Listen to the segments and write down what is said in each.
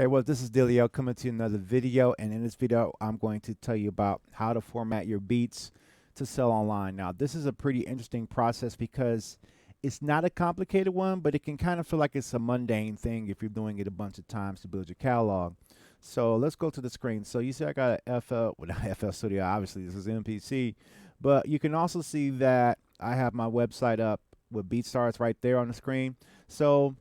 Hey, well, this is Dilio coming to another video, and in this video, I'm going to tell you about how to format your beats to sell online. Now, this is a pretty interesting process because it's not a complicated one, but it can kind of feel like it's a mundane thing if you're doing it a bunch of times to build your catalog. So let's go to the screen. So you see I got a FL, well, not FL Studio, obviously this is MPC, but you can also see that I have my website up with BeatStars right there on the screen. So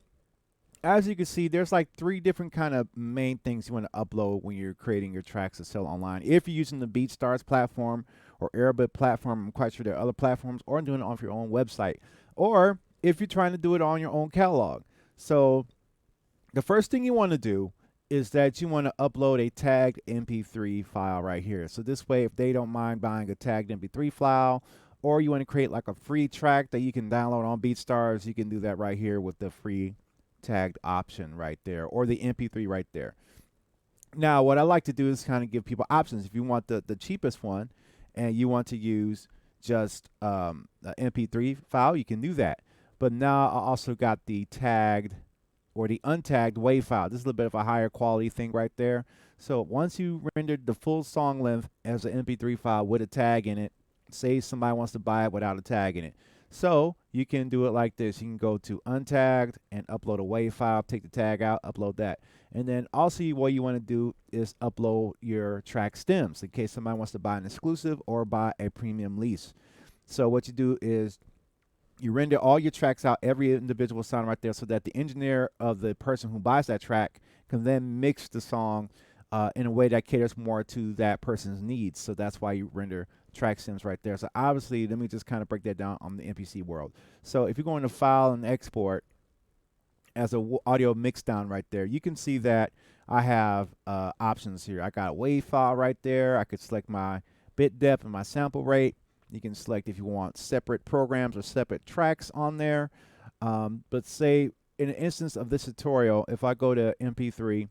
as you can see, there's like three different kind of main things you want to upload when you're creating your tracks to sell online. If you're using the BeatStars platform or Airbud platform, I'm quite sure there are other platforms, or doing it off your own website, or if you're trying to do it on your own catalog. So the first thing you want to do is that you want to upload a tagged MP3 file right here. So this way, if they don't mind buying a tagged MP3 file, or you want to create like a free track that you can download on BeatStars, you can do that right here with the free tagged option right there, or the MP3 right there. Now, what I like to do is kind of give people options. If you want the cheapest one and you want to use just an MP3 file, you can do that. But now I also got the tagged or the untagged WAV file. This is a little bit of a higher quality thing right there. So once you rendered the full song length as an MP3 file with a tag in it, say somebody wants to buy it without a tag in it. So you can do it like this. You can go to untagged and upload a WAV file, take the tag out, upload that. And then also what you want to do is upload your track stems in case somebody wants to buy an exclusive or buy a premium lease. So what you do is you render all your tracks out, every individual sound right there, so that the engineer of the person who buys that track can then mix the song in a way that caters more to that person's needs. So that's why you render track stems right there. So obviously, let me just kind of break that down on the MPC world. So if you go into File and Export as a audio mix down right there, you can see that I have options here. I got a WAV file right there. I could select my bit depth and my sample rate. You can select if you want separate programs or separate tracks on there. But say in an instance of this tutorial, if I go to MP3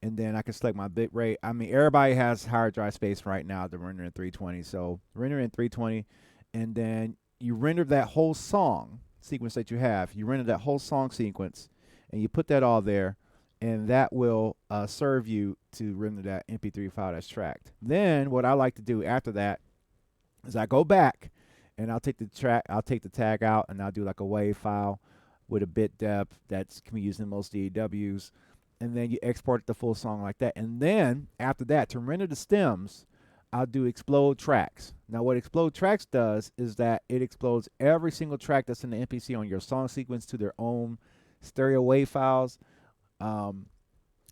and then I can select my bit rate. I mean, everybody has hard drive space right now to render in 320. So render in 320, and then you render that whole song sequence that you have. You render that whole song sequence, and you put that all there, and that will serve you to render that MP3 file that's tracked. Then what I like to do after that is I go back and I'll take the tag out, and I'll do like a WAV file with a bit depth that can be used in most DAWs, and then you export the full song like that. And then after that, to render the stems, I'll do explode tracks. Now what explode tracks does is that it explodes every single track that's in the MPC on your song sequence to their own stereo WAV files.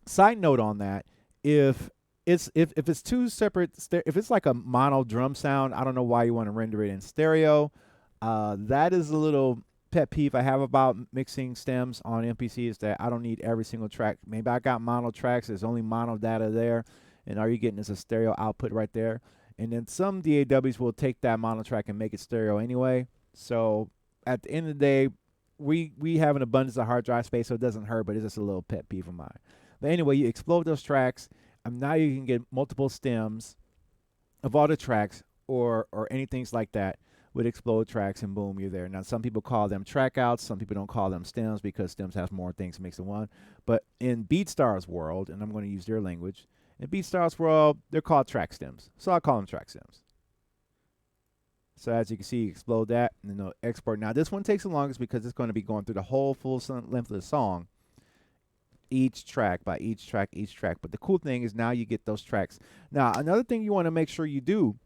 Side note on that, if it's two separate if it's like a mono drum sound, I don't know why you want to render it in stereo. That is a little pet peeve I have about mixing stems on MPC, is that I don't need every single track. Maybe I got mono tracks, there's only mono data there, and all you're getting is a stereo output right there. And then some DAWs will take that mono track and make it stereo anyway. So at the end of the day, we have an abundance of hard drive space, so it doesn't hurt, but it's just a little pet peeve of mine. But anyway, you explode those tracks, and now you can get multiple stems of all the tracks or anything like that with explode tracks, and boom, you're there. Now some people call them track outs, some people don't call them stems because stems have more things mixed in one. But in BeatStars world, and I'm going to use their language, in BeatStars world, they're called track stems. So I call them track stems. So as you can see, you explode that and then export. Now this one takes the longest because it's going to be going through the whole full length of the song, each track by each track. But the cool thing is now you get those tracks. Now another thing you want to make sure you do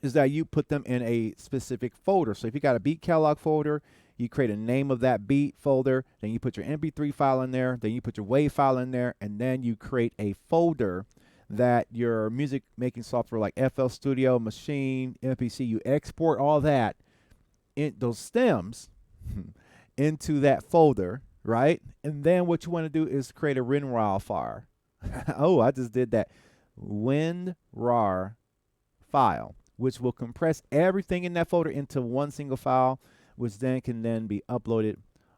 is that you put them in a specific folder. So if you got a beat catalog folder, you create a name of that beat folder, then you put your MP3 file in there, then you put your WAV file in there, and then you create a folder that your music making software like FL Studio, Machine, MPC, you export all that in those stems into that folder, right? And then what you want to do is create a WinRAR file. Oh, I just did that. WinRAR file, which will compress everything in that folder into one single file, which then can then be uploaded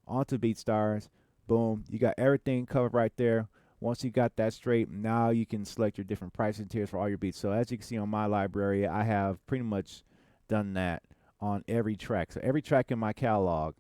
onto BeatStars. Boom, you got everything covered right there. Once you got that straight, now you can select your different pricing tiers for all your beats. So as you can see on my library, I have pretty much done that on every track. So every track in my catalog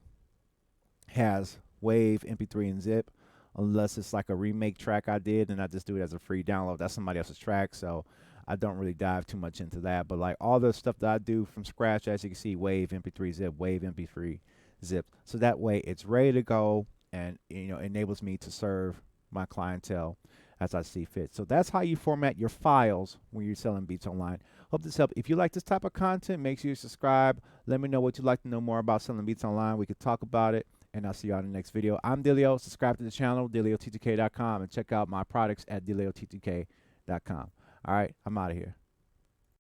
has WAV, MP3, and zip unless it's like a remake track I did, and I just do it as a free download. That's somebody else's track, so I don't really dive too much into that. But like all the stuff that I do from scratch, as you can see, Wave MP3 zip, Wave MP3 zip. So that way it's ready to go, and enables me to serve my clientele as I see fit. So that's how you format your files when you're selling beats online. Hope this helped. If you like this type of content, make sure you subscribe. Let me know what you'd like to know more about selling beats online. We could talk about it, and I'll see you on the next video. I'm Delio. Subscribe to the channel, DelioT2K.com, and check out my products at DelioT2K.com. All right, I'm out of here.